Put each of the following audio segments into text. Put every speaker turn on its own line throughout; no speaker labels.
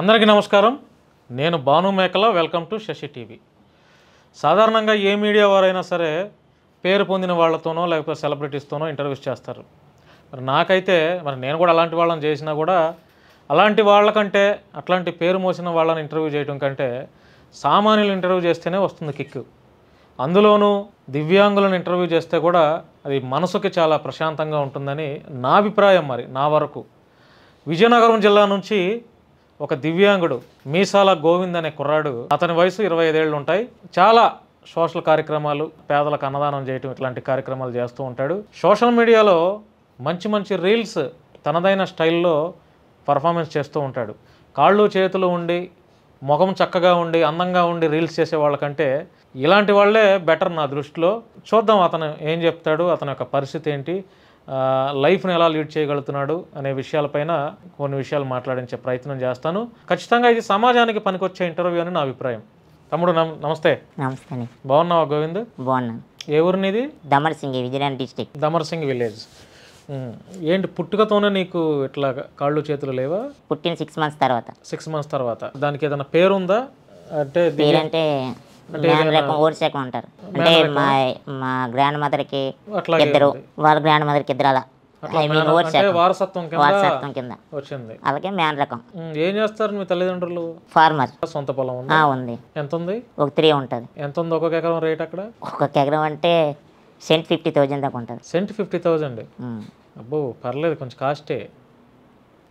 అందరికీ నమస్కారం. నేను Bhanu Mekala. Welcome to Sasi TV. సాధారణంగా ఏ మీడియా వారైనా సరే పేరు పొందిన వాళ్ళతోనో లేకపోతే సెలబ్రిటీస్తోనో ఇంటర్వ్యూస్ చేస్తారు. మరి నాకైతే నేను కూడా అలాంటి వాళ్ళని చేసినా కూడా అలాంటి వాళ్ళకంటే అట్లాంటి పేరు మోసిన వాళ్ళని ఇంటర్వ్యూ చేయడం కంటే సామాన్యులు ఇంటర్వ్యూ చేస్తేనే వస్తుంది కిక్కు. అందులోనూ దివ్యాంగులను ఇంటర్వ్యూ చేస్తే కూడా అది మనసుకి చాలా ప్రశాంతంగా ఉంటుందని నా అభిప్రాయం. మరి నా వరకు విజయనగరం జిల్లా నుంచి ఒక దివ్యాంగుడు మీసాల గోవింద్ అనే కుర్రాడు, అతని వయసు 25 ఏళ్ళు ఉంటాయి. చాలా సోషల్ కార్యక్రమాలు, పేదలకు అన్నదానం చేయటం ఇట్లాంటి కార్యక్రమాలు చేస్తూ ఉంటాడు. సోషల్ మీడియాలో మంచి మంచి రీల్స్ తనదైన స్టైల్లో పర్ఫార్మెన్స్ చేస్తూ ఉంటాడు. కాళ్ళు చేతులు ఉండి ముఖం చక్కగా ఉండి అందంగా ఉండి రీల్స్ చేసే వాళ్ళకంటే ఇలాంటి వాళ్ళే బెటర్ నా దృష్టిలో. చూద్దాం అతను ఏం చెప్తాడు, అతని యొక్క పరిస్థితి ఏంటి, లైఫ్ని ఎలా లీడ్ చేయగలుగుతున్నాడు అనే విషయాలపైన కొన్ని విషయాలు మాట్లాడించే ప్రయత్నం చేస్తాను. ఖచ్చితంగా ఇది సమాజానికి పనికొచ్చే ఇంటర్వ్యూ అని నా అభిప్రాయం. తమ్ముడు నమస్తే.
నమస్తే.
బాగున్నావా గోవింద్?
బాగున్నాను.
ఏ ఊరు నీది?
దమర్సింగి, విజయనగరం డిస్ట్రిక్ట్.
దమర్సింగి విలేజ్. ఏంటి పుట్టుకతోనే నీకు ఇట్లా కాళ్ళు చేతులు లేవా?
పుట్టిన 6 months తర్వాత.
6 months తర్వాత. దానికి ఏదైనా పేరుందా? అంటే
పేరంటే ఓట్స్ రకం అంటారు. అంటే మా గ్రాండ్ మదర్కి ఇద్దరు, వాళ్ళ గ్రాండ్ మదర్కి ఇద్దరు, అలా
వారసత్వం
కింద
వచ్చింది.
అలాగే మ్యాన్ రకం.
ఏం చేస్తారు మీ తల్లిదండ్రులు?
ఫార్మర్.
సొంత పొలం
ఉంది.
ఎంత ఉంది?
ఒక 3 ఉంటుంది.
ఎంత ఉంది ఒక్కొక్క ఎకరం రేట్ అక్కడ?
ఒక్కొక్క ఎకరం అంటే సెంట్ 50,000 దాకా ఉంటుంది.
సెంట్ 50,000? అబ్బో, పర్లేదు, కొంచెం కాస్టే.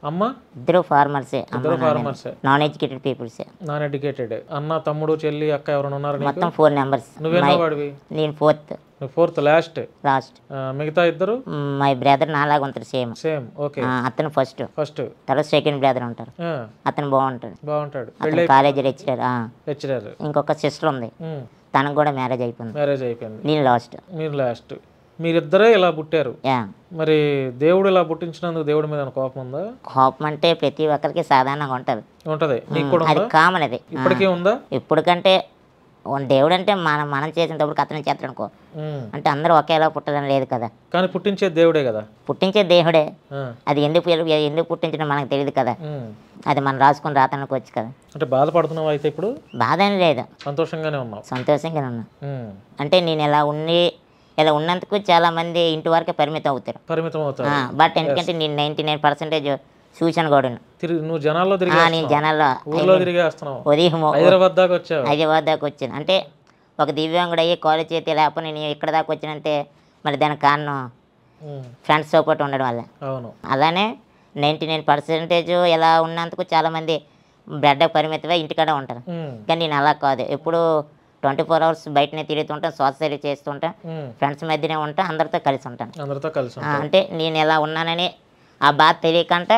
అమ్మ?
ఇద్దరు ఫార్మర్సే. నాన్ ఎడ్యుకేటెడ్ పీపుల్సే.
Non educated. అన్న, తమ్ముడు, చెల్లి, అక్క ఎవరైనా ఉన్నారు?
మొత్తం 4 members.
నువ్వేనా వాడివి?
నేను ఫోర్త్.
లాస్ట్. మిగతా ఇద్దరు?
మై బ్రదర్ నాలాగా ఉంటారు. సేమ్.
ఓకే.
అతను ఫస్ట్. తర్వాత సెకండ్ బ్రదర్ ఉంటారు. అతను బాగుంటాడు. College lecturer. ఇంకొక సిస్టర్ ఉంది, తనకు కూడా మ్యారేజ్ అయిపోయింది. నేను లాస్ట్. మీరిద్దరే ఇలా పుట్టారు. మరి దేవుడు ఇలా పుట్టించినందుకు దేవుడి మీద కోపం ఉందా? కోపం అంటే ప్రతి ఒక్కరికి సాధారణంగా ఉంటది. అది కామన్. అది
ఇప్పటికీ ఉందా?
ఇప్పటికంటే దేవుడు అంటే మనం చేసినప్పుడు అతను చేస్తాడు అనుకో, అంటే అందరూ ఒకేలా పుట్టాలని లేదు కదా.
కానీ పుట్టించే దేవుడే కదా.
పుట్టించే దేవుడే. అది ఎందుకు పుట్టించడం మనకు తెలియదు కదా. అది మనం రాసుకుని రాతనుకోవచ్చు కదా.
అంటే బాధపడుతున్నావు అయితే? ఇప్పుడు బాధ
ఏం లేదు,
సంతోషంగానే ఉన్నావు.
సంతోషంగానే ఉన్నా. అంటే నేను ఇలా ఉన్నందుకు చాలా మంది ఇంటి వరకే పరిమితం అవుతారు. బట్ ఎందుకంటే నేను 99% చూసాను కూడా.
నువ్వు జనాల్లో
నేను జనాల్లో ఉదయం హైదరాబాద్ దాకా వచ్చాను. అంటే ఒక దివ్యాంగుడు అయ్యి కాలేజ్ చేతి లేకపోతే నేను ఇక్కడ దాకా వచ్చానంటే మరి దానికి కారణం ఫ్రెండ్స్ సపోర్ట్ ఉండడం వల్ల. అలానే 99% ఇలా ఉన్నందుకు చాలామంది బ్రెడ్ పరిమితమై ఇంటికాడ ఉంటారు. కానీ నేను అలా కాదు, ఎప్పుడు 24 hours బయటనే తిరుగుతుంటాను, సోషల్ చేస్తుంటాను, ఫ్రెండ్స్ మధ్యనే ఉంటాను, అందరితో కలిసి ఉంటాను. అంటే నేను ఎలా ఉన్నానని ఆ బాధ తెలియకంటే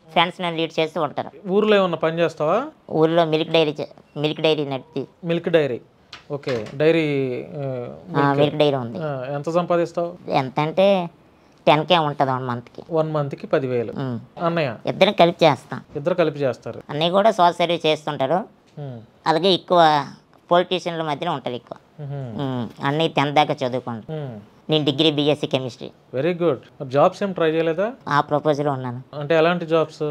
ఫ్రెండ్స్ నన్ను లీడ్ చేస్తూ ఉంటారు.
ఊర్లో ఏమన్నా పని చేస్తావా?
ఊర్లో మిల్క్ డైరీ నడిపి.
Milk dairy. Okay. Milk dairy
ఉంది.
ఎంత సంపాదిస్తావు?
ఎంత అంటే 10K ఉంటుంది
1 monthకి 10,000. అన్నయ్య?
ఇద్దరు కలిపి చేస్తారు. అన్నయ్య కూడా సోషల్ సర్వీస్ చేస్తుంటారు. అలాగే ఎక్కువ పొలిటీషియన్ల మధ్యన ఉంటారు ఎక్కువ. అన్నయ్య 10th దాకా చదువుకుంటారు. నేను degree BSc chemistry.
Very good. Jobs ఏం ట్రై చేయలేదా?
ఆ ప్రపోజల్ ఉన్నాను.
అంటే ఎలాంటి జాబ్స్?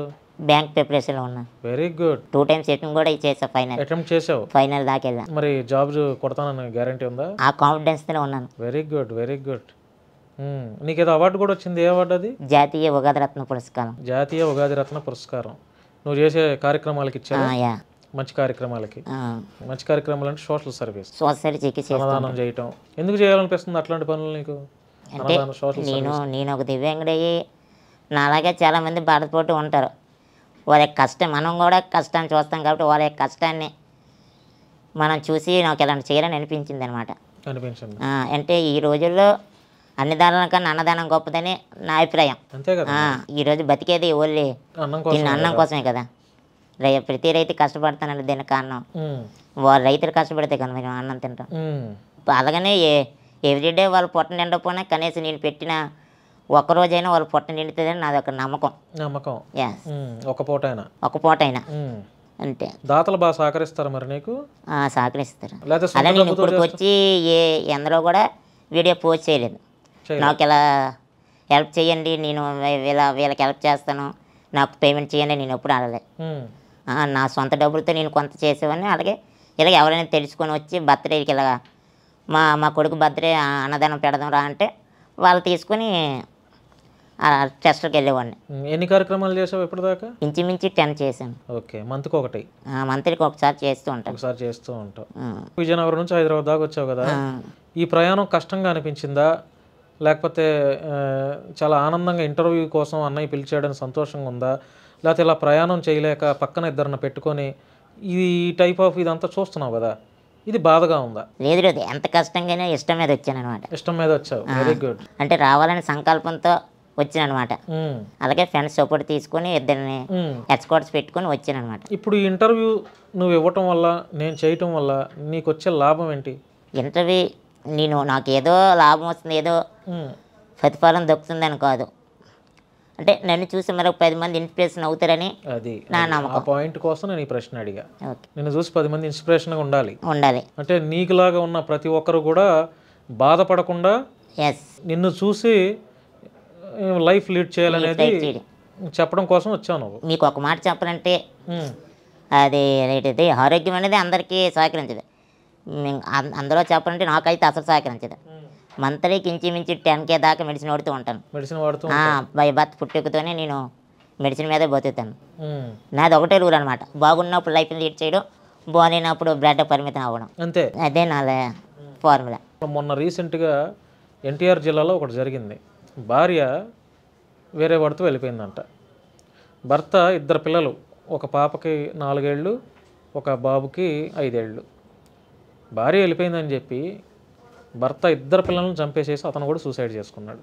బ్యాంక్ ప్రిపరేషన్లో ఉన్నాను.
Very good.
2 times అటెంప్ట్ కూడా చేసా. అటెంప్ట్ చేసావు? ఫైనల్ దాకా వెళ్ళా.
మరి జాబ్ కొడతానని గ్యారంటీ ఉందా?
ఆ కాన్ఫిడెన్స్తో ఉన్నాను.
Very good. నీకేదో అవార్డు కూడా వచ్చింది. ఏ అవార్డు అది?
జాతీయ ఉగాది రత్న పురస్కారం. నువ్వు చేసే కార్యక్రమాలకి ఇచ్చావా? మంచి కార్యక్రమాలకి. మంచి కార్యక్రమాలు అంటే సోషల్ సర్వీస్ అన్నదానం చేయటం. ఎందుకు చేయాలనిపిస్తుంది అట్లాంటి పనులు నీకు? అంటే నేను ఒక దివ్యాంగుడయ్యి నాలాగే చాలామంది బాధపడుతూ ఉంటారు. వాళ్ళ కష్టం, మనం కూడా కష్టాన్ని చూస్తాం కాబట్టి వాళ్ళ యొక్క కష్టాన్ని మనం చూసి నాకు ఇలాంటి చేయాలని అనిపించింది అనమాట. అంటే ఈ రోజుల్లో అన్ని దానాల కన్నా అన్నదానం గొప్పదని నా అభిప్రాయం. ఈరోజు బతికేది ఓన్లీ అన్నం కోసమే కదా. ప్రతి రైతు కష్టపడతానండి. దీనికి కారణం వాళ్ళు రైతులు కష్టపడితే కదా మేము అన్నం తింటాం. అలాగనే ఎవ్రీడే వాళ్ళు పొట్ట నిండపోయినా కనీసం నేను పెట్టిన ఒక్కరోజైనా వాళ్ళు పొట్ట నిండుతుందని నాది ఒక నమ్మకం. ఒక పూట అయినా అంతే.
దాతలు బాగా సహకరిస్తారు మరి నీకు?
సహకరిస్తారు. అలా నేను ఇప్పుడు వచ్చి ఎందులో కూడా వీడియో పోస్ట్ చేయలేదు. నాకు ఇలా హెల్ప్ చేయండి, నేను వీళ్ళకి హెల్ప్ చేస్తాను, నాకు పేమెంట్ చేయండి నేను ఎప్పుడు అనలే. నా సొంత డబ్బులతో నేను కొంత చేసేవాడిని. అలాగే ఇలాగ ఎవరైనా తెలుసుకొని వచ్చి బర్త్డేకి ఇలాగ మా కొడుకు బర్త్డే అన్నదానం పెడదాం రా అంటే వాళ్ళు తీసుకొని టెస్ట్కి వెళ్ళేవాడిని.
ఎన్ని కార్యక్రమాలు చేసావు ఇప్పటిదాకా?
ఇంచుమించు 10 చేశాను.
ఓకే, మంత్కి ఒకటి?
మంత్లీకి ఒకసారి చేస్తూ ఉంటాను.
ఒకసారి చేస్తూ ఉంటావు. విజయనగరం నుంచి హైదరాబాద్ దాకా వచ్చావు కదా, ఈ ప్రయాణం కష్టంగా అనిపించిందా లేకపోతే చాలా ఆనందంగా ఇంటర్వ్యూ కోసం అన్నయ్య పిలిచాడని సంతోషంగా ఉందా, లేకపోతే ఇలా ప్రయాణం చేయలేక పక్కన ఇద్దరిని పెట్టుకొని ఈ టైప్ ఆఫ్ ఇదంతా చూస్తున్నావు కదా, ఇది బాధగా ఉందా?
లేదు లేదు, ఎంత కష్టంగానే ఇష్టం మీద వచ్చాను అనమాట.
ఇష్టం మీద వచ్చావు, వెరీ గుడ్.
అంటే రావాలని సంకల్పంతో వచ్చాను అనమాట. అలాగే ఫ్రెండ్స్ సపోర్ట్ తీసుకొని ఇద్దరిని ఎక్స్పర్ట్స్ పెట్టుకొని వచ్చాను అనమాట.
ఇప్పుడు ఈ ఇంటర్వ్యూ నువ్వు ఇవ్వటం వల్ల, నేను చేయటం వల్ల నీకు వచ్చే లాభం ఏంటి?
ఇంటర్వ్యూ నాకు ఏదో లాభం వస్తుంది, ఏదో ప్రతిఫలం దొరుకుతుందని కాదు. అంటే నన్ను చూసి మరొక 10 మంది ఇన్స్పిరేషన్ అవుతారని
అది
నా నమ్మకం.
ఆ పాయింట్ కోసం నేను ఈ ప్రశ్న అడిగా. నిన్ను చూసి 10 మంది ఇన్స్పిరేషన్గా ఉండాలి. అంటే నీకులాగా ఉన్న ప్రతి ఒక్కరు కూడా బాధపడకుండా నిన్ను చూసి లైఫ్ లీడ్ చేయాలనేది చెప్పడం కోసం వచ్చావు నువ్వు.
మీకు ఒక మాట చెప్పాలంటే అది ఏంటిది, ఆరోగ్యం అనేది అందరికీ సహకరించదు. అందులో చెప్పాలంటే నాకైతే అసలు సహకరించదు. మంత్లీకి ఇంచుమించు 10K దాకా మెడిసిన్ వాడుతూ ఉంటాను. బై బర్త్ పుట్టుకతోనే నేను మెడిసిన్ మీదే బతుకుతాను. నాది ఒకటే రూల్ అనమాట, బాగున్నప్పుడు లైఫ్ లీడ్ చేయడం, బాగాలేనప్పుడు బ్లడ్ పరిమితం అవ్వడం,
అంతే.
అదే నా ఫార్ములా.
మొన్న రీసెంట్గా ఎన్టీఆర్ జిల్లాలో ఒకటి జరిగింది. భార్య వేరే వాడితో వెళ్ళిపోయిందంట. భర్త 2 పిల్లలు, ఒక పాపకి 4 ఏళ్ళు, ఒక బాబుకి 5 ఏళ్ళు. భార్య వెళ్ళిపోయిందని చెప్పి భర్త 2 పిల్లలను చంపేసేసి అతను కూడా సూసైడ్ చేసుకున్నాడు.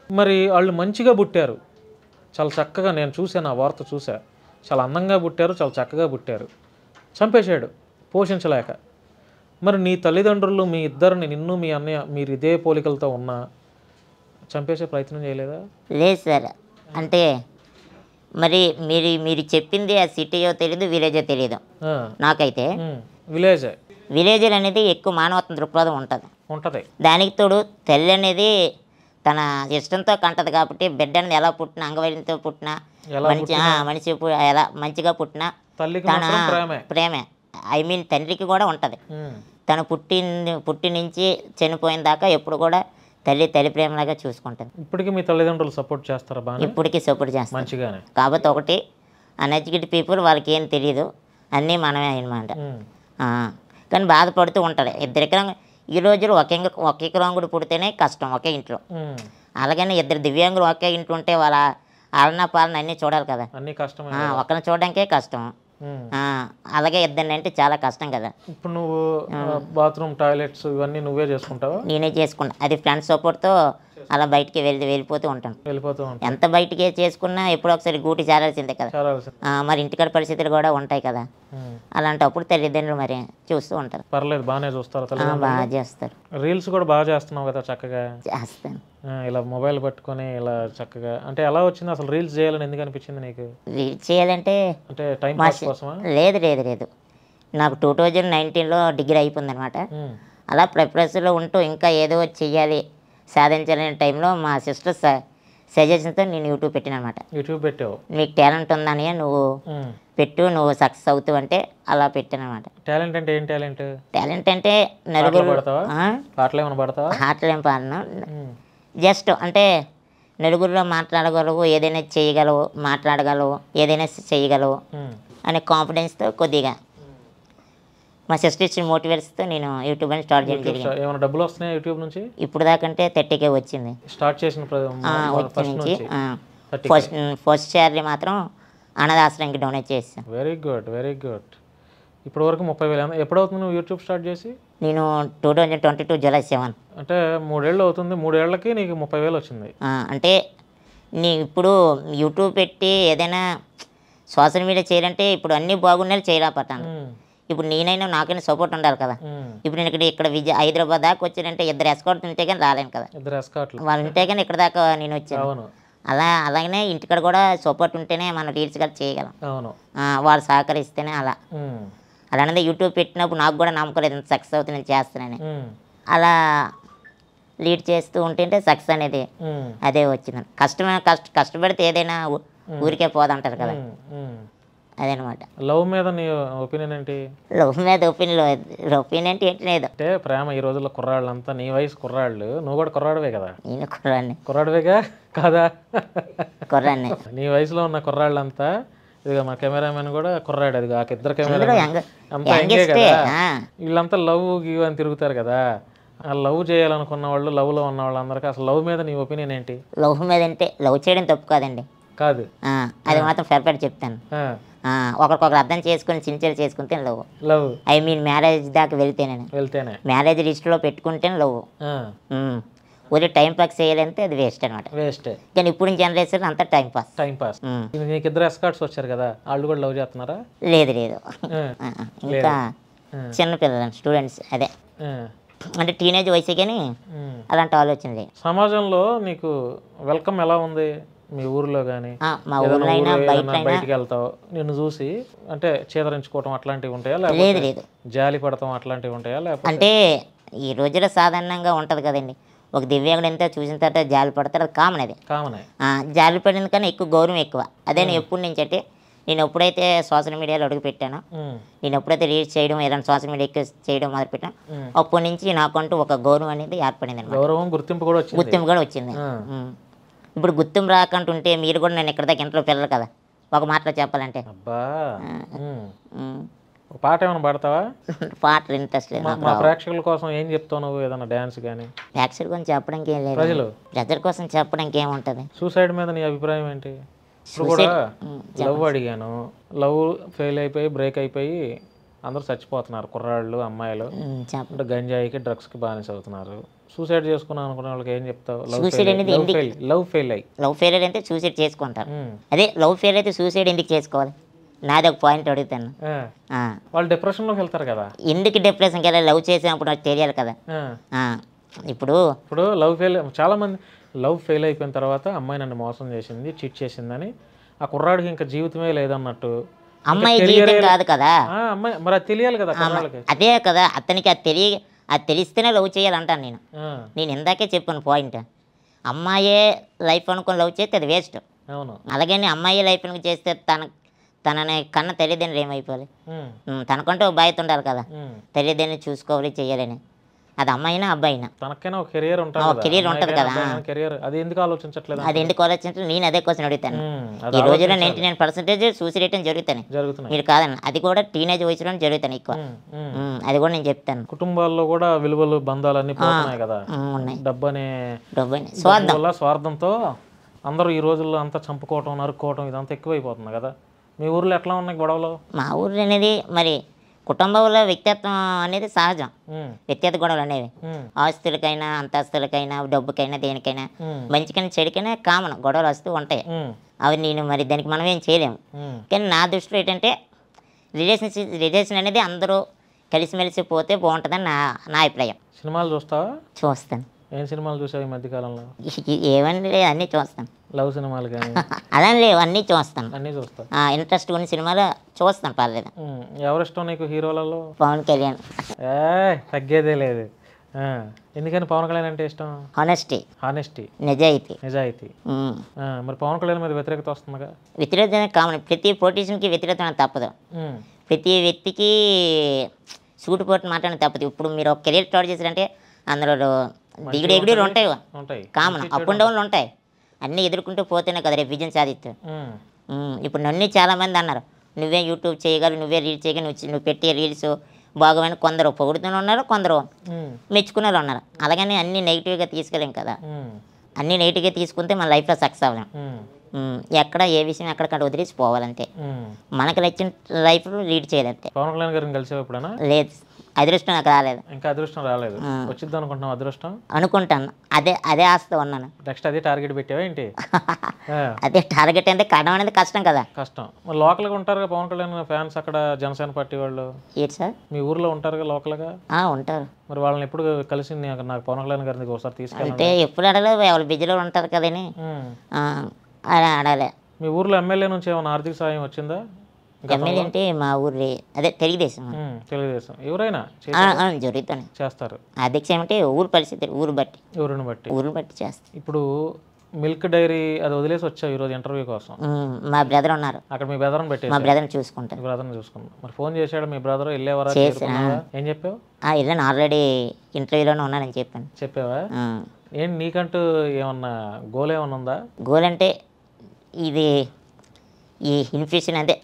మరి వాళ్ళు మంచిగా పుట్టారు, చాలా చక్కగా, నేను చూశాను ఆ వార్త చూసా, చాలా అందంగా పుట్టారు, చాలా చక్కగా పుట్టారు. చంపేశాడు పోషించలేక. మరి నీ తల్లిదండ్రులు మీ ఇద్దరిని, నిన్ను మీ అన్నయ్య, మీరు ఇదే పోలికలతో ఉన్నా చంపేసే ప్రయత్నం చేయలేదా?
లేదు సార్. అంటే మరి మీరు చెప్పింది ఆ సిటీయో తెలియదు, విలేజో తెలియదు. నాకైతే విలేజ్ అనేది ఎక్కువ మానవత్వ దృక్పథం ఉంటుంది. దానికి తోడు తల్లి అనేది తన ఇష్టంతో కంటది కాబట్టి బిడ్డ అనేది ఎలా పుట్టినా, అంగవైలితో పుట్టినా, మనిషి ఎలా మంచిగా పుట్టినా తన ప్రేమే, తండ్రికి కూడా ఉంటుంది. తను పుట్టి నుంచి చనిపోయిన దాకా ఎప్పుడు కూడా తల్లి ప్రేమలాగా చూసుకుంటుంది.
ఇప్పటికీ మీ తల్లిదండ్రులు సపోర్ట్ చేస్తారా?
ఇప్పటికీ సపోర్ట్ చేస్తారు
మంచిగానే.
కాబట్టి ఒకటి అన్ఎడ్యుకేటెడ్ పీపుల్, వాళ్ళకి ఏం తెలియదు, అన్నీ మనమే అనమాట. కానీ బాధపడుతూ ఉంటారు. ఈ రోజులు ఒకే వికలాంగుడు పుడితేనే కష్టం ఒకే ఇంట్లో. అలాగని 2 దివ్యాంగులు ఒకే ఇంట్లో ఉంటే వాళ్ళ ఆలన పాలన అన్నీ చూడాలి కదా,
అన్నీ కష్టం.
ఒకరిని చూడడానికే కష్టం, అలాగే 2 అంటే చాలా కష్టం కదా.
ఇప్పుడు నువ్వు బాత్రూమ్, టాయిలెట్స్ ఇవన్నీ నువ్వే చేసుకుంటావా?
నేనే చేసుకుంటా. అది ఫ్రెండ్స్ సపోర్ట్తో అలా బయటికి వెళ్ళిపోతూ ఉంటాను. ఎంత బయటికి చేసుకున్నా ఎప్పుడో ఒకసారి గూటి చేరాల్సిందే కదా. మరి ఇంటికాడ పరిస్థితులు కూడా ఉంటాయి కదా. అలాంటప్పుడు తల్లిదండ్రులు మరి చూస్తూ ఉంటారు.
పర్లేదు, బాగానే చూస్తారు.
బాగా చేస్తారు.
రీల్స్ కూడా బాగా చేస్తున్నావు కదా, చక్కగా
చేస్తాను.
ఇలా మొబైల్ పట్టుకొని ఇలా చక్కగా. అంటే ఎలా వచ్చింది అసలు రీల్స్ చేయాలని ఎందుకు అనిపించింది నీకు?
రీల్స్ చేయాలంటే
అంటే టైం పాస్ కోసమా?
లేదు, నాకు 2019లో డిగ్రీ అయిపోయింది అనమాట. అలా ప్రిపరేషన్లో ఉంటూ ఇంకా ఏదో చెయ్యాలి, సాధించాలనే టైంలో మా సిస్టర్ సజెషన్తో నేను యూట్యూబ్ పెట్టాను అనమాట.
యూట్యూబ్ పెట్టావు?
నీకు టాలెంట్ ఉందని నువ్వు పెట్టు, నువ్వు సక్సెస్ అవుతావు అంటే అలా పెట్టాను అనమాట.
టాలెంట్ అంటే ఏం టాలెంట్?
టాలెంట్ అంటే నలుగురు
పాటలేం
పాడను, జస్ట్ అంటే నలుగురిలో మాట్లాడగలవు, ఏదైనా చేయగలవు, మాట్లాడగలవు, ఏదైనా చేయగలవు అనే కాన్ఫిడెన్స్తో కొద్దిగా మా సిస్టర్ ఇచ్చిన మోటివేట్స్తో నేను యూట్యూబ్ అని స్టార్ట్ చేయడం జరిగింది.
ఏమైనా డబ్బులు వస్తున్నాయి యూట్యూబ్ నుంచి?
ఇప్పుడు దాకంటే 30K వచ్చింది
స్టార్ట్ చేసిన
నుంచి. ఫస్ట్ శాలరీ మాత్రం అనాథాశ్రయానికి డొనేట్ చేసాను.
Very good. ఇప్పటి వరకు 30,000. ఎప్పుడవుతుంది నువ్వు యూట్యూబ్ స్టార్ట్ చేసి?
నేను 2022 July 7.
అంటే 3 ఏళ్ళు అవుతుంది. 3 ఏళ్ళకి నీకు 30,000 వచ్చింది.
అంటే ఇప్పుడు యూట్యూబ్ పెట్టి ఏదైనా సోషల్ మీడియా చేయాలంటే ఇప్పుడు అన్నీ బాగున్నాయి, చేయలేకపోతాను. ఇప్పుడు నాకైనా సపోర్ట్ ఉండాలి కదా. ఇప్పుడు నేను ఇక్కడ హైదరాబాద్ దాకా వచ్చానంటే 2 ఎస్కార్ట్లు ఉంటే కానీ రాలేను కదా. వాళ్ళు ఉంటే కానీ ఇక్కడ దాకా నేను వచ్చాను. అలాగనే ఇంటికాడ కూడా సపోర్ట్ ఉంటేనే మనం రీల్స్ కూడా చేయగలం. వాళ్ళు సహకరిస్తేనే అలానే యూట్యూబ్ పెట్టినప్పుడు నాకు కూడా నమ్మకం లేదు సక్సెస్ అవుతుంది, నేను చేస్తానని. అలా లీడ్ చేస్తూ ఉంటుంటే సక్సెస్ అనేది అదే వచ్చింది. కష్టపడితే ఏదైనా ఊరికే పోదంటారు కదా, అదనమాట.
లవ్ మీద నీ ఒపీనియన్ ఏంటి?
లవ్ మీద ఒపీనియన్ అంటే ఏంటి లేదు.
అంటే ప్రేమ ఈ రోజుల్లో కుర్రాళ్ళంతా నీ వయసు కుర్రాళ్ళు, నువ్వు కూడా కుర్రాడివే కదా?
నేను కుర్రాడిని.
కుర్రాడివేగా కాదా?
కుర్రాడిని.
నీ వయసులో ఉన్న కుర్రాళ్ళంతా, ఇదిగా మా కెమెరామెన్ కూడా కుర్రాడు, అది కాక ఇద్దరు కెమెరా అంతా ఎంగే కదా, వీళ్ళంతా లవ్ గివ్ అని తిరుగుతారు కదా. ఆ లవ్ చేయాలనుకున్న వాళ్ళు, లవ్లో ఉన్న వాళ్ళందరికీ అసలు లవ్ మీద నీ ఒపీనియన్ ఏంటి?
లవ్ మీద అంటే లవ్ చేయడం తప్పు కాదండి.
కాదు,
అది మాత్రం పర్ఫెక్ట్ చెప్తాను. ఒకరికొకరు అర్థం చేసుకుని సిన్సియర్ చేసుకుంటే లవ్. ఐ మీన్ మ్యారేజ్ దాకా వెళ్తేనే మ్యారేజ్ లిస్ట్లో పెట్టుకుంటే లవ్. ఒరే టైం పాస్ చేయాలంటే అది వేస్ట్ అనమాట.
వేస్ట్.
కానీ ఇప్పుడు జనరేషన్ అంతా టైం పాస్.
నీకు ఇద్దరు ఎస్కార్ట్స్ వచ్చారు కదా, వాళ్ళు కూడా లవ్ చేస్తున్నారా?
లేదు ఇంకా చిన్నపిల్లలు స్టూడెంట్స్, అదే అంటే టీనేజ్ వయసు, కానీ అలాంటి ఆలోచన లేదు.
సమాజంలో నీకు వెల్కమ్ ఎలా ఉంది మీ ఊర్లో? కానీ
మా ఊర్లో అయినా
బయటికి వెళ్తావు, నిన్ను చూసి అంటే చేదరించుకోవటం అట్లాంటివి ఉంటాయా?
లేదు.
జాలి పడతాం అట్లాంటివి ఉంటాయా? లేకపోతే
అంటే ఈ రోజుల్లో సాధారణంగా ఉంటుంది కదండి, ఒక దివ్యాంగుడు ఎంత చూసిన తర్వాత జాలి పడతారు, అది కామన్. అది జాలి పడిన కన్నా ఎక్కువ గౌరవం ఎక్కువ. అదే నేను ఎప్పుడు నుంచి అంటే, నేను ఎప్పుడైతే సోషల్ మీడియాలో అడుగు పెట్టానో, నేను ఎప్పుడైతే రీల్స్ చేయడం, ఏదైనా సోషల్ మీడియా ఎక్కువ చేయడం మొదలు పెట్టాను, అప్పటి నుంచి నాకంటూ ఒక గౌరవం అనేది ఏర్పడింది.
గౌరవం, గుర్తింపు కూడా
వచ్చింది. ఇప్పుడు గుర్తింపు రాకుంటుంటే మీరు కూడా నేను ఇక్కడ దాకా ఇంట్లో పిల్లలు కదా, ఒక మాటలో చెప్పాలంటే.
పాట ఏమైనా పాడతావా?
పాటలు ఇంట్రెస్ట్ లేదు.
మా ప్రేక్షకుల కోసం ఏం చెప్తావు నువ్వు? ఏదైనా డాన్స్ కానీ?
ప్రేక్షకుల కోసం చెప్పడానికి ఏం లేదు, ప్రజల కోసం చెప్పడానికి ఏముంటుంది.
సూసైడ్ మీద నీ అభిప్రాయం ఏంటి? ఇప్పుడు కూడా లవ్ అడిగాను, లవ్ ఫెయిల్ అయిపోయి బ్రేక్ అయిపోయి అందరూ చచ్చిపోతున్నారు, కుర్రాళ్ళు అమ్మాయిలు. అంటే గంజాయికి డ్రగ్స్కి బానిస అవుతున్నారు. సూసైడ్ చేసుకున్నాను అనుకున్న వాళ్ళకి ఏం చెప్తావు? లవ్ ఫెయిల్ అయితే సూసైడ్ చేసుకుంటారు. అదే లవ్ ఫెయిల్ అయితే సూసైడ్ ఎందుకు చేసుకోవాలి? నాది ఒక పాయింట్ అడుగుతాను. వాళ్ళు డిప్రెషన్లోకి వెళ్తారు కదా,
ఎందుకు డిప్రెషన్కి వెళ్ళాలి? లవ్ చేసినప్పుడు నాకు తెలియాలి కదా. ఇప్పుడు
లవ్ ఫెయిల్, చాలా మంది లవ్ ఫెయిల్ అయిపోయిన తర్వాత అమ్మాయి నన్ను మోసం చేసింది, చీట్ చేసిందని ఆ కుర్రాడికి ఇంకా జీవితమే లేదన్నట్టు.
అమ్మాయి జీవితం కాదు కదా,
అమ్మాయి మరి అది తెలియాలి కదా.
అదే కదా, అతనికి అది తెలిస్తేనే లవ్ చేయాలంటాను నేను ఇందాకే చెప్పాను పాయింట్. అమ్మాయే లైఫ్ అనుకుని లవ్ చేస్తే అది వేస్ట్.
అవును.
అలాగే అమ్మాయి లైఫ్ చేస్తే తనని కన్న తల్లిదండ్రులు ఏమైపోవాలి? తనకంటే ఒక బాధ్యత ఉండాలి కదా, తల్లిదండ్రులు చూసుకోవాలి, చెయ్యాలని. అది అమ్మాయినా అబ్బాయినా
తనకైనా ఒక కెరియర్ ఉంటుంది కదా. అది ఎందుకు ఆలోచించట్లేదు?
నేను అదే క్వశ్చన్ అడుగుతాను. ఈ రోజులో 99% సూసైడ్ రేట్ జరుగుతున్నాయి. మీరు కాదన్న, అది కూడా టీనేజ్ వయసులో జరుగుతాయి ఎక్కువ. అది కూడా నేను చెప్తాను.
కుటుంబాల్లో కూడా విలువలు, బంధాలు అన్ని పోతున్నాయి కదా. డబ్బనే స్వార్థంతో అందరూ ఈ రోజుల్లో అంతా చంపుకోవటం, నరుక్కోవటం ఇదంతా ఎక్కువైపోతుంది కదా. మీ ఊర్లో ఎట్లా ఉన్నాయి గొడవలు?
మా ఊర్లో అనేది మరి కుటుంబంలో వ్యక్తిత్వం అనేది సహజం. వ్యక్తిగత గొడవలు అనేవి ఆస్తులకైనా, అంతస్తులకైనా, డబ్బుకైనా, దేనికైనా, మంచికైనా చెడుకైనా కామన్ గొడవలు వస్తూ ఉంటాయి. అవి నేను మరి దానికి మనం ఏం చేయలేము. కానీ నా దృష్టిలో ఏంటంటే రిలేషన్ అనేది అందరూ కలిసిమెలిసి పోతే బాగుంటుందని నా అభిప్రాయం.
సినిమాలు చూస్తావా?
చూస్తాను.
ఏం సినిమాలు చూసావు ఈ మధ్యకాలంలో?
ఏమని లేదు, అన్నీ చూస్తాను.
లవ్ సినిమాలు కానీ
అలా లేవు, అన్నీ చూస్తాను.
అన్నీ చూస్తాను.
ఇంట్రెస్ట్ ఉన్న సినిమాలు చూస్తాను, పర్లేదు.
ఎవరిష్టం నీకు హీరోలలో?
పవన్ కళ్యాణ్.
తగ్గేదే లేదు. ఎందుకని పవన్ కళ్యాణ్ అంటే ఇష్టం? హానెస్టీ, నిజాయితీ. మరి పవన్ కళ్యాణ్ మీద వ్యతిరేకత వస్తుందిగా?
వ్యతిరేకత కామన్, ప్రతి పొలిటీషియన్కి వ్యతిరేకత తప్పదు. ప్రతి వ్యక్తికి సూటుపోటు మాట్లాడడం తప్పదు. ఇప్పుడు మీరు ఒక కెరీర్ స్టార్ట్ చేశారంటే అందులో దిగుడు ఎగుడు ఉంటాయి, కామన్ అప్ అండ్ డౌన్లు ఉంటాయి. అన్నీ ఎదుర్కొంటూ పోతేనే కదా రేపు విజయం సాధిస్తావు. ఇప్పుడు నన్ను చాలామంది అన్నారు, నువ్వే యూట్యూబ్ చేయగలవు, నువ్వే రీల్స్ చేయగలవు, నువ్వు పెట్టే రీల్స్ బాగుమని కొందరు పొగుడుతూనే ఉన్నారు, కొందరు మెచ్చుకునే ఉన్నారు. అలాగని అన్నీ నెగిటివ్గా తీసుకెళ్ళాం కదా. అన్నీ నెగిటివ్గా తీసుకుంటే మన లైఫ్లో సక్సెస్ అవ్వలేం. ఎక్కడ ఏ విషయం ఎక్కడికంటే వదిలేసి పోవాలంటే, మనకు నచ్చిన లైఫ్లో లీడ్ చేయాలంటే.
పవన్ కళ్యాణ్ గారిని కలిసి ఎప్పుడైనా?
లేదు, అదృష్టం నాకు రాలేదు.
ఇంకా అదృష్టం రాలేదు. వచ్చింది అనుకుంటున్నావు అదృష్టం?
అనుకుంటాను. అదే ఆస్తి ఉన్నాను.
నెక్స్ట్ అదే టార్గెట్ పెట్టావా ఏంటి?
అదే టార్గెట్ అంటే కడడం అనేది కష్టం కదా.
కష్టం. మరి లోకల్గా ఉంటారు పవన్ కళ్యాణ్ ఫ్యాన్స్ అక్కడ, జనసేన పార్టీ వాళ్ళు.
ఏంటి సార్?
మీ ఊర్లో ఉంటారుగా లోకల్గా?
ఉంటారు.
మరి వాళ్ళని ఎప్పుడు కలిసి నాకు పవన్ కళ్యాణ్ గారిని ఒకసారి తీసుకెళ్ళి?
అంటే ఎప్పుడు అడగలేదు, ఎవరు బిజీలో ఉంటారు కదని అలా అడగలే.
మీ ఊర్లో ఎమ్మెల్యే నుంచి ఏమైనా ఆర్థిక సాయం వచ్చిందా?
ఎమ్మెల్యే అంటే మా ఊరి అదే తెలుగుదేశం.
ఎవరైనా
జరుగుతాను
చేస్తారు.
అధ్యక్ష ఏమంటే ఊరు పరిస్థితి, ఊరిని బట్టి
చేస్తారు.
ఇప్పుడు
మిల్క్ డైరీ అది వదిలేసి వచ్చావు ఈరోజు ఇంటర్వ్యూ కోసం.
మా బ్రదర్ ఉన్నారు
అక్కడ మీ బ్రదర్ని పెట్టేసి
మా బ్రదర్ని చూసుకుంటాను.
మీ బ్రదర్ని చూసుకున్నాం. మరి ఫోన్ చేశాడు మీ బ్రదర్, వెళ్ళేవరా? ఏం చెప్పావు?
వెళ్ళాను, ఆల్రెడీ ఇంటర్వ్యూలోనే ఉన్నానని చెప్పాను.
చెప్పావా? ఏంటి నీకంటూ ఏమన్నా గోల్ ఏమన్నా ఉందా?
గోల్ అంటే ఇది ఈ ఇన్ఫ్యూషన్ అంటే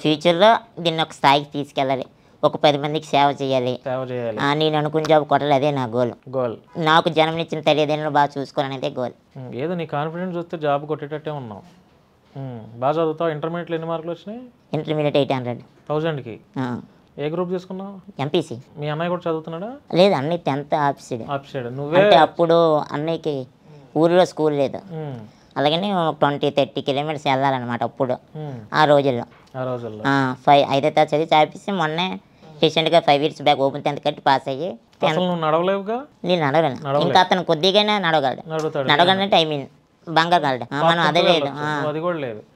ఫ్యూచర్లో దీన్ని ఒక స్థాయికి తీసుకెళ్ళాలి, ఒక 10 మందికి సేవ చేయాలి. నేను అనుకున్న జాబ్ కొట్టాలి, అదే నా గోల్. నాకు జన్మనిచ్చిన తల్లిదండ్రులు బాగా చూసుకోవాలనేదే గోల్.
ఏదో నీ కాన్ఫిడెన్స్ చూస్తే జాబ్ కొట్టేటట్టే ఉన్నావు. బాగా చదువుతావు. ఇంటర్మీడియట్లో ఎన్ని మార్కులు వచ్చినాయి?
ఇంటర్మీడియట్ 800.
1000కి ఏ గ్రూప్ తీసుకున్నావు?
ఎంపీసీ.
మీ అన్నయ్య కూడా చదువుతున్నాడా?
లేదు, అన్నయ్య 10th ఆఫ్ సైడ్. నువ్వే అంటే అప్పుడు అన్నయ్యకి ఊరిలో స్కూల్ లేదు, అలాగని 20-30 కిలోమీటర్స్ వెళ్ళాలన్నమాట అప్పుడు ఆ రోజుల్లో. 5th తరగతి చదివి చాపిస్తే మొన్నే రీసెంట్గా 5 years బ్యాక్ ఓపెన్ 10th కట్టి పాస్ అయ్యి.
నడవలేవుగా?
నేను నడవలేను, ఇంకా అతను కొద్దిగానే నడవగలడు. నడవగలంటే ఐ మీన్ బంగారు మనం అదే లేదు,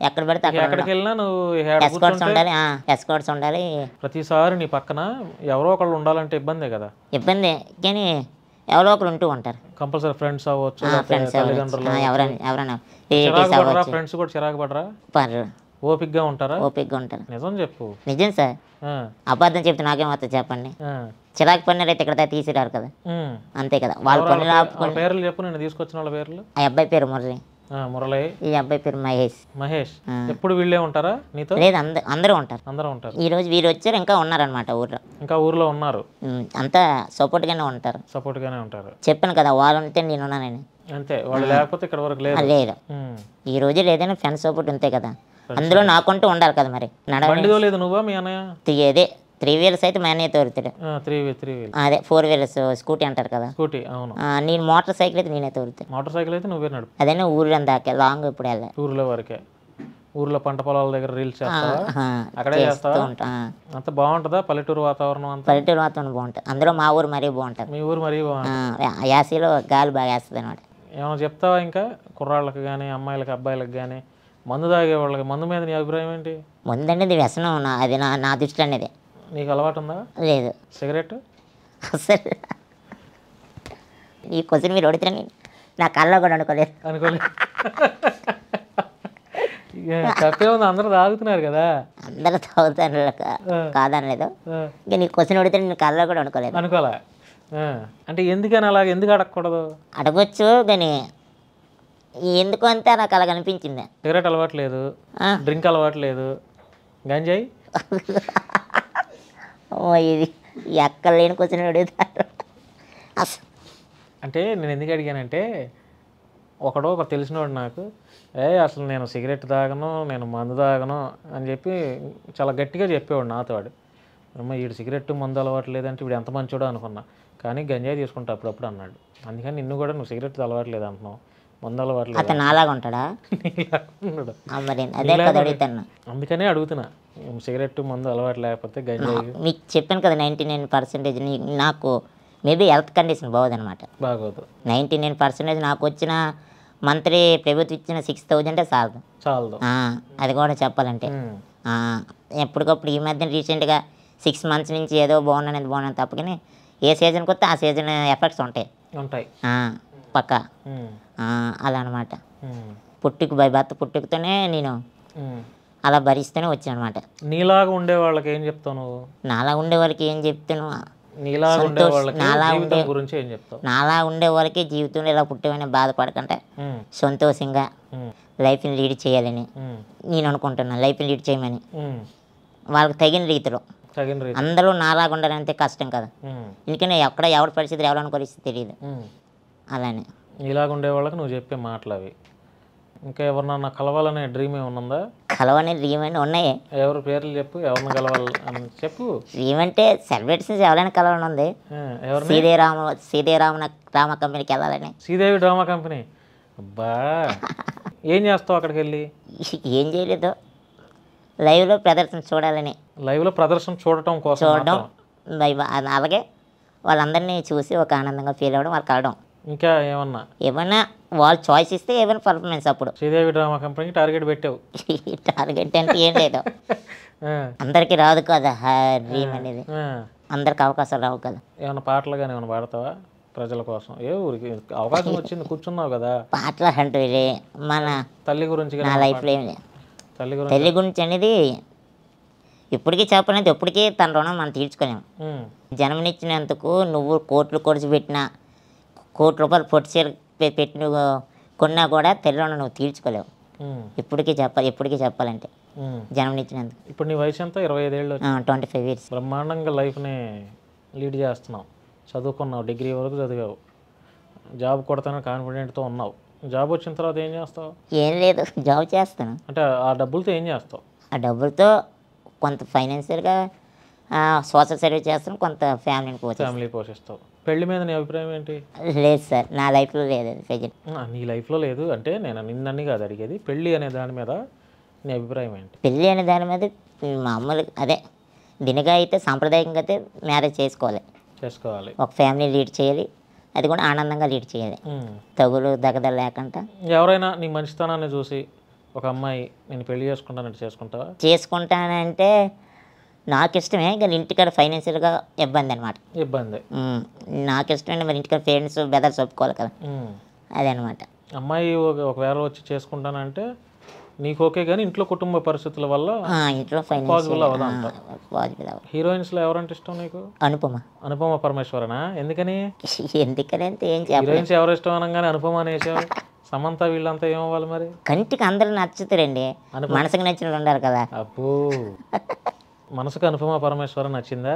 ఎక్కడ పడితే అక్కడ ఎస్కార్ట్స్ ఉండాలి. ఎస్కార్ట్స్ ఉండాలి.
ప్రతిసారి నీ పక్కన ఎవరో ఒకళ్ళు ఉండాలంటే ఇబ్బందే కదా?
ఇబ్బంది, కానీ ఎవరో ఒకరు ఉంటూ ఉంటారు.
కంపల్సరీ ఫ్రెండ్స్ అవ్వచ్చు,
ఎవరైనా
ఫ్రెండ్స్ కూడా చిరాకు పడరా? ఓపిక్గా ఉంటారా?
ఓపిక్గా ఉంటారు.
నిజం చెప్పు.
నిజం సార్, అబద్ధం చెప్తే నాకేమవుతుంది చెప్పండి? చిరాకు పని అయితే ఇక్కడ తీసుకురారు కదా, అంతే కదా. వాళ్ళ పనులు
పేర్లు చెప్పు, నేను తీసుకొచ్చిన వాళ్ళ పేర్లు.
ఆ అబ్బాయి పేరు
మురళి,
ఈ అబ్బాయి పేరు మహేష్.
ఎప్పుడు వీళ్ళే ఉంటారా నీతో?
లేదు, అందరూ ఉంటారు. ఈ రోజు వీరు వచ్చారు, ఇంకా ఉన్నారనమాట ఊర్లో
ఉన్నారు.
అంతా సపోర్ట్ గానే ఉంటారు. చెప్పాను కదా, వాళ్ళు ఉంటే నేను ఉన్నానని.
అంతే, వాళ్ళు లేకపోతే ఇక్కడ వరకు
లేదు. ఈ రోజు లేదైనా ఫ్రెండ్స్ సపోర్ట్ ఉంటే కదా, అందులో నాకుంటూ ఉండాలి కదా. మరి
నడవలేదు నువ్వా మీ అన్నయ్య?
అదే 3 wheels అయితే మా అన్నయ్య తోలుతాడు.
3 wheels
అదే 4 wheels స్కూటీ అంటారు కదా.
స్కూటీ, అవును.
నేను మోటార్ సైకిల్ అయితే నేనే తోలుతాను.
మోటార్ సైకిల్ అయితే నువ్వే నడుపు.
అదే ఊర్లో దాకా లాంగ్ ఇప్పుడు వెళ్ళాలి.
ఊర్లో వరకే. ఊర్లో పంట పొలాల దగ్గర రీల్స్ చేస్తావా? అక్కడే చేస్తావా? అంత బాగుంటుందా పల్లెటూరు వాతావరణం?
పల్లెటూరు వాతావరణం బాగుంటుంది. అందులో మా ఊరు మరీ బాగుంటుంది.
మీ ఊరు మరీ బాగుంటుంది.
యాసీలో గాలి బాగా వేస్తుంది అనమాట.
ఏమైనా చెప్తావా ఇంకా కుర్రాళ్ళకి కానీ అమ్మాయిలకి అబ్బాయిలకి కానీ మందు తాగే వాళ్ళకి మందు మీద నీ అభిప్రాయం ఏంటి?
మందు అనేది వ్యసనం, అది నా దృష్టిలో అనేది.
నీకు అలవాటు ఉందా?
లేదు.
సిగరెట్?
అసలు ఈ క్వశ్చన్ మీరు అడిగితే నా కళ్ళలో కూడా అనుకోలేదు.
తప్పే ఉంది, అందరూ తాగుతున్నారు కదా.
అందరూ తాగుతారు కాదనలేదు, ఇంకా నీ క్వశ్చన్ అడిగితే నేను కళ్ళలో కూడా అనుకోలే.
అంటే ఎందుకని అలాగ, ఎందుకు అడగకూడదు?
అడగొచ్చు, కానీ ఎందుకు అంతే నాకు అలా అనిపించింది.
సిగరెట్ అలవాట్లేదు, డ్రింక్ అలవాట్లేదు, గంజాయి
ఇది ఎక్కడ లేని క్వశ్చన్ అడుగుతారు.
అంటే నేను ఎందుకు అడిగానంటే, ఒక తెలిసినవాడు నాకు, అసలు నేను సిగరెట్ తాగను, నేను మందు తాగను అని చెప్పి చాలా గట్టిగా చెప్పేవాడు నాతో. వాడు అమ్మ వీడు సిగరెట్ మందు అలవాటు లేదంటే వీడు ఎంత మంచోడో అనుకున్నా, కానీ గంజాయి తీసుకుంటా అప్పుడప్పుడు అన్నాడు. అందుకని నిన్ను కూడా నువ్వు సిగరెట్ అలవాట్లేదు అంటున్నావు, మందు అలవాట్లేదు.
అతను నాలాగా ఉంటాడా?
అందుకనే అడుగుతున్నా, సిగరెట్ మందు అలవాటు లేకపోతే గంజాయి.
మీకు చెప్పాను కదా 99% నాకు మేబీ హెల్త్ కండిషన్ బాగోదనమాట.
బాగోదు.
99% నాకు వచ్చిన మంత్లీ ప్రభుత్వం ఇచ్చిన 6000 చాలదు. అది కూడా చెప్పాలంటే ఎప్పటికప్పుడు ఈ మధ్యన రీసెంట్గా 6 months నుంచి ఏదో బాగున్నాను తప్పకని ఏ సీజన్కి వస్తే ఆ సీజన్ ఎఫెక్ట్స్ ఉంటాయి పక్కా. అలా అనమాట. భర్త పుట్టుకతోనే నేను అలా భరిస్తూనే వచ్చాను అనమాట.
నీలాగా ఉండే వాళ్ళకి ఏం చెప్తావు నువ్వు?
నాలా ఉండే వాళ్ళకి ఏం చెప్తాను, నాలా ఉండే వాళ్ళకి జీవితంలో ఇలా పుట్టేవని బాధపడకంటే సంతోషంగా లైఫ్ని లీడ్ చేయాలని నేను అనుకుంటున్నాను. లైఫ్ని లీడ్ చేయమని వాళ్ళకి తగిన రీతిలో. అందరూ నాలాగా ఉండాలంటే కష్టం కదా, ఎందుకంటే ఎవరి పరిస్థితి ఎవరు అనుకరిస్తే తెలియదు. అలానే
ఇలాగ ఉండే వాళ్ళకి నువ్వు చెప్పే మాటలు అవి. ఇంకా ఎవరినన్నా కలవాలనే డ్రీమ్ ఏమన్నా ఉందా?
కలవనే డ్రీమ్ అని ఉన్నాయి.
ఎవరు పేర్లు చెప్పు, ఎవరిని కలవాలి అని చెప్పు.
డ్రీమ్ అంటే సెలబ్రిటీస్ ఎవరైనా కలవాలని ఉంది. శ్రీదేవి డ్రామా కంపెనీకి వెళ్ళాలని.
Sridevi drama company? అబ్బా, ఏం చేస్తావు అక్కడికి వెళ్ళి?
ఏం చేయలేదు, లైవ్లో ప్రదర్శన చూడాలని.
లైవ్లో ప్రదర్శన చూడటం కోసం
చూడడం, అలాగే వాళ్ళందరినీ చూసి ఒక ఆనందంగా ఫీల్ అవ్వడం, వాళ్ళు కలవడం.
ఇంకా ఏమన్నా
వాళ్ళు చాయిస్ ఇస్తే ఏమైనా పర్ఫార్మెన్స్. అప్పుడు
శ్రీదేవి డ్రామా కంపెనీకి టార్గెట్ పెట్టావు?
టార్గెట్ అంటే ఏం లేదు, అందరికి రాదు కదా డ్రీమ్ అనేది, అందరికి అవకాశాలు రావు కదా.
ఏమన్నా పాటలు కానీ ఏమైనా పాడతావా? ప్రజల కోసం ఏ ఊరికి అవకాశం వచ్చింది కూర్చున్నావు కదా.
పాటలు అంటూ మన
తల్లి గురించి
నా లైఫ్లో ఏం లేదు.
తల్లి గురించి
తల్లి గురించి అనేది ఇప్పటికీ చెప్పలేదు, ఎప్పటికీ తన రుణం మనం తీర్చుకోలేము. జన్మనిచ్చినందుకు నువ్వు కోట్లు ఖర్చు పెట్టినా, కోటి రూపాయలు పొట్టి చీర పెట్టి నువ్వు కొన్నా కూడా తల్లి రుణం నువ్వు తీర్చుకోలేవు. ఇప్పటికీ చెప్పాలంటే జన్మనిచ్చినందుకు.
ఇప్పుడు నీ వయసు ఎంత? 25 ఏళ్ళు.
25 years.
బ్రహ్మాండంగా లైఫ్ని లీడ్ చేస్తున్నావు. చదువుకున్నావు, డిగ్రీ వరకు చదివావు, జాబ్ కొడతానని కాన్ఫిడెంట్తో ఉన్నావు. జాబ్ వచ్చిన తర్వాత ఏం చేస్తావు?
ఏం లేదు, జాబ్ చేస్తాను.
అంటే ఆ డబ్బులతో ఏం చేస్తావు?
ఆ డబ్బులతో కొంత ఫైనాన్షియల్గా సోషల్ సర్వీస్ చేస్తాను, కొంత ఫ్యామిలీ
పోషిస్తావు. పెళ్లి మీద నీ అభిప్రాయం ఏంటి?
లేదు సార్, నా లైఫ్లో లేదు ప్రజెంట్.
నీ లైఫ్లో లేదు అంటే నేను నిన్నని కాదు అడిగేది, పెళ్ళి అనే దాని మీద నీ అభిప్రాయం ఏంటి?
పెళ్ళి అనే దాని మీద మామూలు అదే దినగా అయితే సాంప్రదాయకంగా అయితే మ్యారేజ్ చేసుకోవాలి. ఒక ఫ్యామిలీ లీడ్ చేయాలి, అది కూడా ఆనందంగా లీడ్ చేయాలి, తగులు దగదలు లేకుండా.
ఎవరైనా నీ మంచితనాన్ని చూసి ఒక అమ్మాయి నేను పెళ్లి చేసుకుంటానంటే చేసుకుంటావా?
చేసుకుంటానంటే నాకు ఇష్టమే, కానీ ఇంటికాడ ఫైనాన్షియల్గా ఇబ్బంది అనమాట.
ఇబ్బంది
నాకు ఇష్టమే, మరి ఇంటికాడ పేరెంట్స్ బెదర్స్ ఒప్పుకోవాలి కదా, అదే అనమాట.
అమ్మాయి ఒకవేళ వచ్చి చేసుకుంటానంటే నీకు ఓకే, కానీ ఇంట్లో కుటుంబ పరిస్థితుల వల్ల
ఇంట్లో
పాజిబుల్ అవ్వదంట. హీరోయిన్స్లో ఎవరంటే ఇష్టం నీకు? అనుపమ పరమేశ్వరనా? ఎందుకని?
ఎందుకనంటే ఏం చెప్పాలి,
హీరోయిన్స్ ఎవరు ఇష్టం అనగానే అనుపమ అనేసావు. సమంత వీళ్ళంతా ఏమవ్వాలి మరి?
కంటికి అందరూ నచ్చుతారండి, మనసుకు నచ్చిన ఉండాలి కదా.
అబ్బో, మనసుకు అనుపమ పరమేశ్వరన్ నచ్చిందా?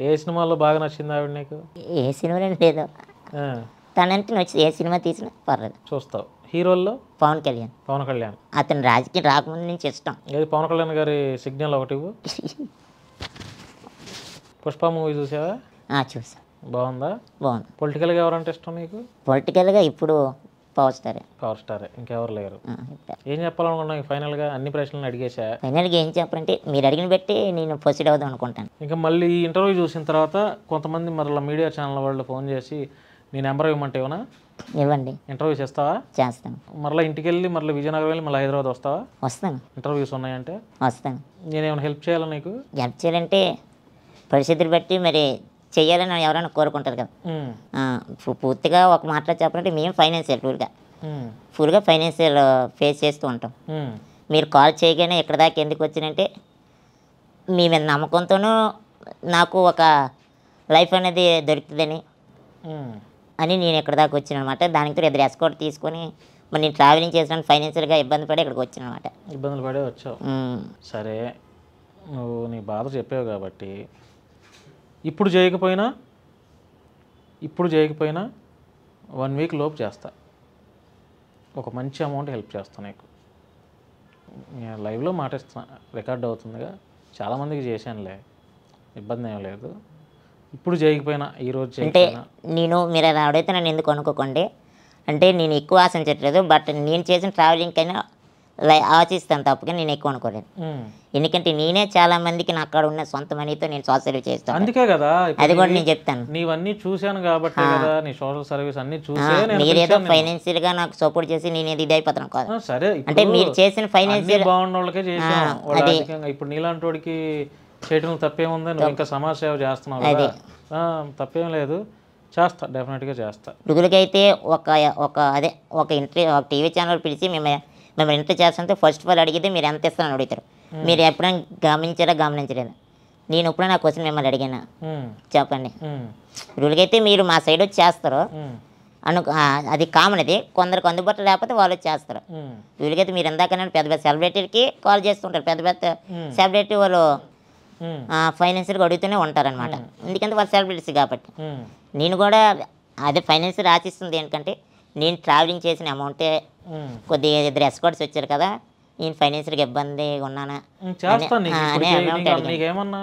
ఏ సినిమాలో బాగా నచ్చింది ఆవిడ నీకు?
ఏ సినిమాలో లేదు, తనంటే నచ్చింది, ఏ సినిమా తీసినా పర్లేదు
చూస్తావు. హీరోల్లో
పవన్ కళ్యాణ్. అతను రాజకీయం రాకముందు నుంచి ఇష్టం.
ఏది పవన్ కళ్యాణ్ గారి సిగ్నల్ ఒకటి పుష్ప మూవీ చూసావా?
చూసా.
బాగుందా?
బాగుంది.
పొలిటికల్గా ఎవరంటే ఇష్టం నీకు?
పొలిటికల్గా ఇప్పుడు పవర్ స్టారే, ఇంకెవరు లేరు.
ఏం చెప్పాలనుకున్నా ఫైనల్గా? అన్ని ప్రశ్నలు అడిగేసా.
ఫైనల్గా ఏం చెప్పాలంటే మీరు అడిగిన బట్టి నేను ప్రొసీడ్ అవుదాం అనుకుంటాను.
ఇంకా మళ్ళీ ఈ ఇంటర్వ్యూ చూసిన తర్వాత కొంతమంది మరలా మీడియా ఛానల్ వాళ్ళు ఫోన్ చేసి నీ నెంబర్ ఇవ్వమంటే ఏమన్నా
ఇవ్వండి,
ఇంటర్వ్యూ చేస్తావా?
చేస్తాను.
మరలా ఇంటికి వెళ్ళి మళ్ళీ విజయనగరం వెళ్ళి మళ్ళీ హైదరాబాద్ వస్తావా?
వస్తాను.
ఇంటర్వ్యూస్ ఉన్నాయంటే
వస్తాను.
నేనేమైనా హెల్ప్ చేయాలా నీకు?
హెల్ప్ చేయాలంటే పరిస్థితిని బట్టి మరి చెయ్యాలని ఎవరైనా కోరుకుంటారు కదా. పూర్తిగా ఒక మాటలో చెప్పాలంటే మేము ఫైనాన్షియల్ ఫుల్గా ఫైనాన్షియల్ ఫేస్ చేస్తూ ఉంటాం. మీరు కాల్ చేయగానే ఇక్కడ దాకా ఎందుకు వచ్చినంటే మీ మీద నమ్మకంతోనూ నాకు ఒక లైఫ్ అనేది దొరుకుతుందని నేను ఇక్కడ దాకా వచ్చిన అనమాట. దానికి ఇద్దరు ఎస్కార్ట్ తీసుకొని మరి నేను ట్రావెలింగ్ చేసిన ఫైనాన్షియల్గా ఇబ్బంది పడి ఇక్కడికి వచ్చిన అనమాట.
ఇబ్బందులు పడే వచ్చావు. సరే, నువ్వు నీ బాధ చెప్పావు కాబట్టి ఇప్పుడు చేయకపోయినా 1 week లోపు చేస్తా. ఒక మంచి అమౌంట్ హెల్ప్ చేస్తాను నీకు. నేను లైవ్లో మాటిస్తున్నా, రికార్డ్ అవుతుందిగా, చాలామందికి చేశానులే, ఇబ్బంది ఏం లేదు. ఇప్పుడు చేయకపోయినా ఈరోజు
అంటే మీరు అలా అడిగితే నన్ను ఎందుకు అనుకోకండి, అంటే నేను ఎక్కువ ఆశించట్లేదు, బట్ నేను చేసిన ట్రావెలింగ్ అయినా ఆశిస్తాను తప్పగా నేను ఎక్కువ అనుకోలేదు. ఎందుకంటే నేనే చాలా మందికి నా అక్కడ ఉన్న సొంత మనీతో నేను సోషల్ సర్వీస్ చేస్తాను.
అందుకే కదా
అది కూడా నేను చెప్తాను.
నీవన్నీ చూశాను కాబట్టి కదా, నీ సోషల్ సర్వీస్ అన్ని చూసే
మీరేదో ఫైనాన్షియల్ గా నాకు సపోర్ట్ చేసి నేను ఇది అయిపోతాను కాదు.
సరే,
అంటే మీరు చేసిన ఫైనాన్షియల్
బాగున్న వాళ్ళకే చేసాను. ఇప్పుడు నీలాంటి వాడికి చేయడం తప్పేముంది? నువ్వు ఇంకా సమాజ సేవ చేస్తున్నావు కదా, తప్పేం లేదు, చేస్తా, డెఫినెట్గా చేస్తా.
ఇప్పుడుకైతే ఒక టీవీ ఛానల్ పిలిచి మేము ఎంత చేస్తుంటే ఫస్ట్ ఆఫ్ ఆల్ అడిగితే మీరు ఎంత ఇస్తారని అడుగుతారు. మీరు ఎప్పుడైనా గమనించలేదు? నేను ఎప్పుడైనా నా క్వశ్చన్ మిమ్మల్ని అడిగినా చెప్పండి. ఇప్పుడుకైతే మీరు మా సైడ్ వచ్చి చేస్తారు అది కామన్, అది కొందరికి అందుబాటులో లేకపోతే వాళ్ళు చేస్తారు. వీళ్ళకైతే మీరు ఎందాకన్నా పెద్ద పెద్ద సెలబ్రిటీకి కాల్ చేస్తుంటారు, పెద్ద పెద్ద సెలబ్రిటీ వాళ్ళు ఫైనాన్షియల్గా అడుగుతూనే ఉంటారనమాట. ఎందుకంటే వాళ్ళు సెలబ్రిటీస్ కాబట్టి. నేను కూడా అదే ఫైనాన్షియల్ ఆశిస్తుంది ఏంటంటే నేను ట్రావెలింగ్ చేసిన అమౌంటే కొద్దిగా ఇద్దరు ఎస్కార్ట్స్ వచ్చారు కదా, నేను ఫైనాన్షియల్గా ఇబ్బంది ఉన్నానా
నీకేమన్నా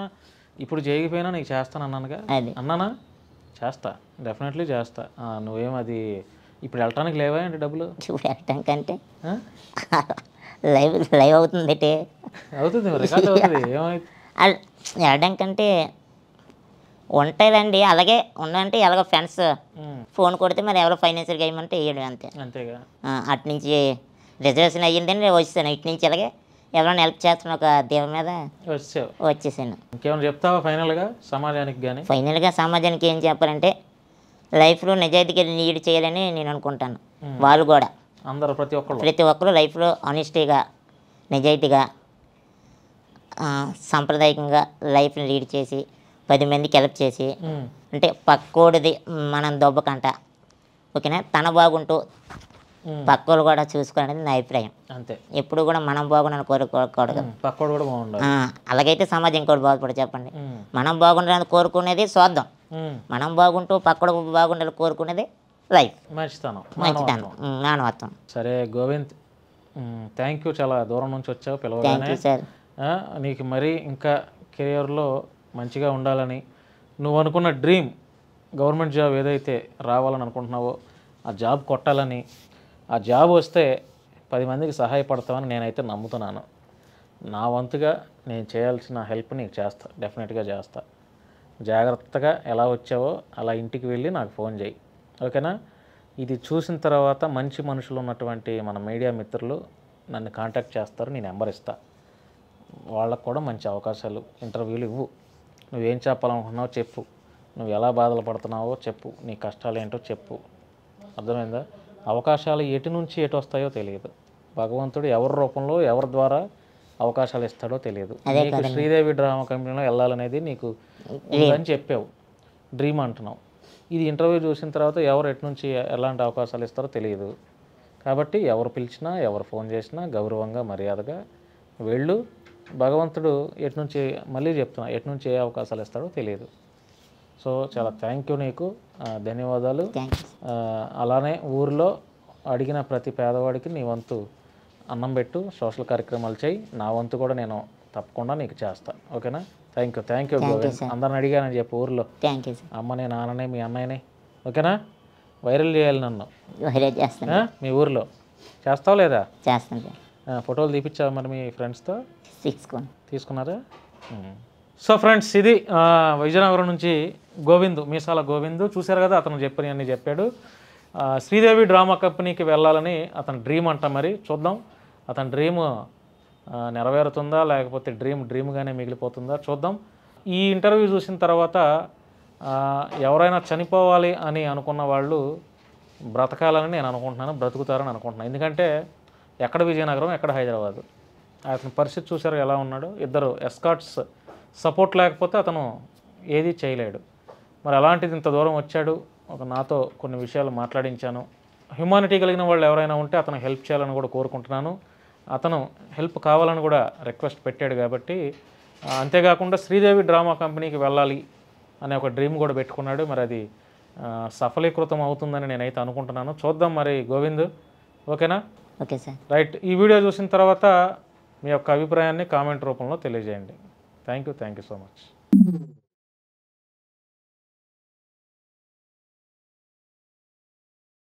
ఇప్పుడు చేయకపోయినా నీకు చేస్తాను అన్నానుగా, అన్నానా? చేస్తా, డెఫినెట్లీ చేస్తా. నువ్వేం అది ఇప్పుడు వెళ్ళటానికి లేవా అంటే డబ్బులు?
వెళ్ళటానికి అంటే లైవ్ అవుతుంది,
అవుతుంది, రికార్డ్ అవుతుంది. ఏమైతే
వెళ్ళడానికి అంటే ఉంటాయిలండి, అలాగే ఉండంటే ఎలాగో ఫ్రెండ్స్ ఫోన్ కొడితే మరి ఎవరో ఫైనాన్షియల్గా వేయమంటే వేయడం
అంతేగా.
అటు నుంచి రిజర్వేషన్ అయ్యిందని వచ్చేసాను, ఇటు నుంచి అలాగే ఎవరైనా హెల్ప్ చేస్తున్న ఒక దీని మీద వచ్చేసాను.
ఇంకేమైనా చెప్తావా ఫైనల్గా సమాజానికి? కానీ
ఫైనల్గా సమాజానికి ఏం చెప్పాలంటే లైఫ్లో నిజాయితీగా లీడ్ చేయాలని నేను అనుకుంటాను. వాళ్ళు కూడా
అందరూ
ప్రతి ఒక్కరు లైఫ్లో ఆనెస్టీగా నిజాయితీగా సాంప్రదాయకంగా లైఫ్ని లీడ్ చేసి 10 మందికి హెల్ప్ చేసి అంటే పక్కోడిది మనం దొబ్బకంట ఓకేనా, తన బాగుంటూ పక్కోళ్ళు కూడా చూసుకోవాలనేది నా అభిప్రాయం.
అంతే,
ఎప్పుడు కూడా మనం బాగుండాలని కోరుకోకూడదు,
పక్కోడు కూడా బాగుండాలి.
అలాగైతే సమాజం ఇంకోటి బాగుపడి చెప్పండి. మనం బాగుండాలని కోరుకునేది స్వార్థం, మనం బాగుంటూ పక్కడు బాగుండాలని కోరుకునేది లైఫ్,
మంచితనం,
మానవత్వం.
సరే గోవింద్, థ్యాంక్ యూ, చాలా దూరం నుంచి వచ్చావు పిలవగానే.
సార్
నీకు మరీ ఇంకా కెరియర్లో మంచిగా ఉండాలని, నువ్వు అనుకున్న డ్రీమ్ గవర్నమెంట్ జాబ్ ఏదైతే రావాలని అనుకుంటున్నావో ఆ జాబ్ కొట్టాలని, ఆ జాబ్ వస్తే 10 మందికి సహాయపడతామని నేనైతే నమ్ముతున్నాను. నా వంతుగా నేను చేయాల్సిన హెల్ప్ నీకు చేస్తా, డెఫినెట్గా చేస్తా. జాగ్రత్తగా ఎలా వచ్చావో అలా ఇంటికి వెళ్ళి నాకు ఫోన్ చేయి, ఓకేనా? ఇది చూసిన తర్వాత మంచి మనుషులు ఉన్నటువంటి మన మీడియా మిత్రులు నన్ను కాంటాక్ట్ చేస్తారు, నేను నెంబర్ ఇస్తా. వాళ్ళకు కూడా మంచి అవకాశాలు, ఇంటర్వ్యూలు ఇవ్వు. నువ్వేం చెప్పాలనుకుంటున్నావో చెప్పు, నువ్వు ఎలా బాధలు పడుతున్నావో చెప్పు, నీ కష్టాలు ఏంటో చెప్పు. అర్థమైందా? అవకాశాలు ఎటు నుంచి ఎటు వస్తాయో తెలియదు, భగవంతుడు ఎవరి రూపంలో ఎవరి ద్వారా అవకాశాలు ఇస్తాడో తెలియదు. నీకు శ్రీదేవి డ్రామా కంపెనీలో వెళ్ళాలనేది నీకు ఉందని చెప్పావు, డ్రీమ్ అంటున్నావు. ఇది ఇంటర్వ్యూ చూసిన తర్వాత ఎవరు ఎటు నుంచి ఎలాంటి అవకాశాలు ఇస్తారో తెలియదు. కాబట్టి ఎవరు పిలిచినా ఎవరు ఫోన్ చేసినా గౌరవంగా మర్యాదగా వెళ్ళు. భగవంతుడు ఎటు నుంచి, మళ్ళీ చెప్తున్నా, ఎటు నుంచి ఏ అవకాశాలు ఇస్తాడో తెలియదు. సో చాలా థ్యాంక్ యూ నీకు, ధన్యవాదాలు. అలానే ఊరిలో అడిగిన ప్రతి పేదవాడికి నీ వంతు అన్నం పెట్టు, సోషల్ కార్యక్రమాలు చేయి. నా వంతు కూడా నేను తప్పకుండా నీకు చేస్తా, ఓకేనా? Thank you Govind. అందరిని అడిగానని చెప్పు ఊరిలో, అమ్మని నాన్నని మీ అన్నయ్యని, ఓకేనా? వైరల్ చేయాలి నన్ను మీ ఊరిలో. చేస్తావు లేదా?
చేస్తాను.
ఫోటోలు తీపిచ్చావు మరి మీ ఫ్రెండ్స్తో? తీసుకున్నారా?
సో
ఫ్రెండ్స్, ఇది విజయనగరం నుంచి గోవింద్, మీసాల గోవింద్. చూశారు కదా, అతను చెప్పని చెప్పాడు. శ్రీదేవి డ్రామా కంపెనీకి వెళ్ళాలని అతని డ్రీమ్ అంట. మరి చూద్దాం అతని డ్రీమ్ నెరవేరుతుందా లేకపోతే డ్రీమ్గానే మిగిలిపోతుందా చూద్దాం. ఈ ఇంటర్వ్యూ చూసిన తర్వాత ఎవరైనా చనిపోవాలి అని అనుకున్న వాళ్ళు బ్రతకాలని నేను అనుకుంటున్నాను, బ్రతుకుతారని అనుకుంటున్నాను. ఎందుకంటే ఎక్కడ విజయనగరం, ఎక్కడ హైదరాబాదు, అతని పరిస్థితి చూసారు ఎలా ఉన్నాడు. ఇద్దరు ఎస్కాట్స్ సపోర్ట్ లేకపోతే అతను ఏది చేయలేడు. మరి అలాంటిది ఇంత దూరం వచ్చాడు, నాతో కొన్ని విషయాలు మాట్లాడించాను. హ్యుమానిటీ కలిగిన వాళ్ళు ఎవరైనా ఉంటే అతను హెల్ప్ చేయాలని కూడా కోరుకుంటున్నాను. అతను హెల్ప్ కావాలని కూడా రిక్వెస్ట్ పెట్టాడు. కాబట్టి అంతేకాకుండా శ్రీదేవి డ్రామా కంపెనీకి వెళ్ళాలి అనే ఒక డ్రీమ్ కూడా పెట్టుకున్నాడు. మరి అది సఫలీకృతం అవుతుందని నేనైతే అనుకుంటున్నాను. చూద్దాం మరి గోవింద్, ఓకేనా?
Okay sir.
రైట్, ఈ వీడియో చూసిన తర్వాత మీ యొక్క అభిప్రాయాన్ని కామెంట్ రూపంలో తెలియజేయండి. Thank you so much.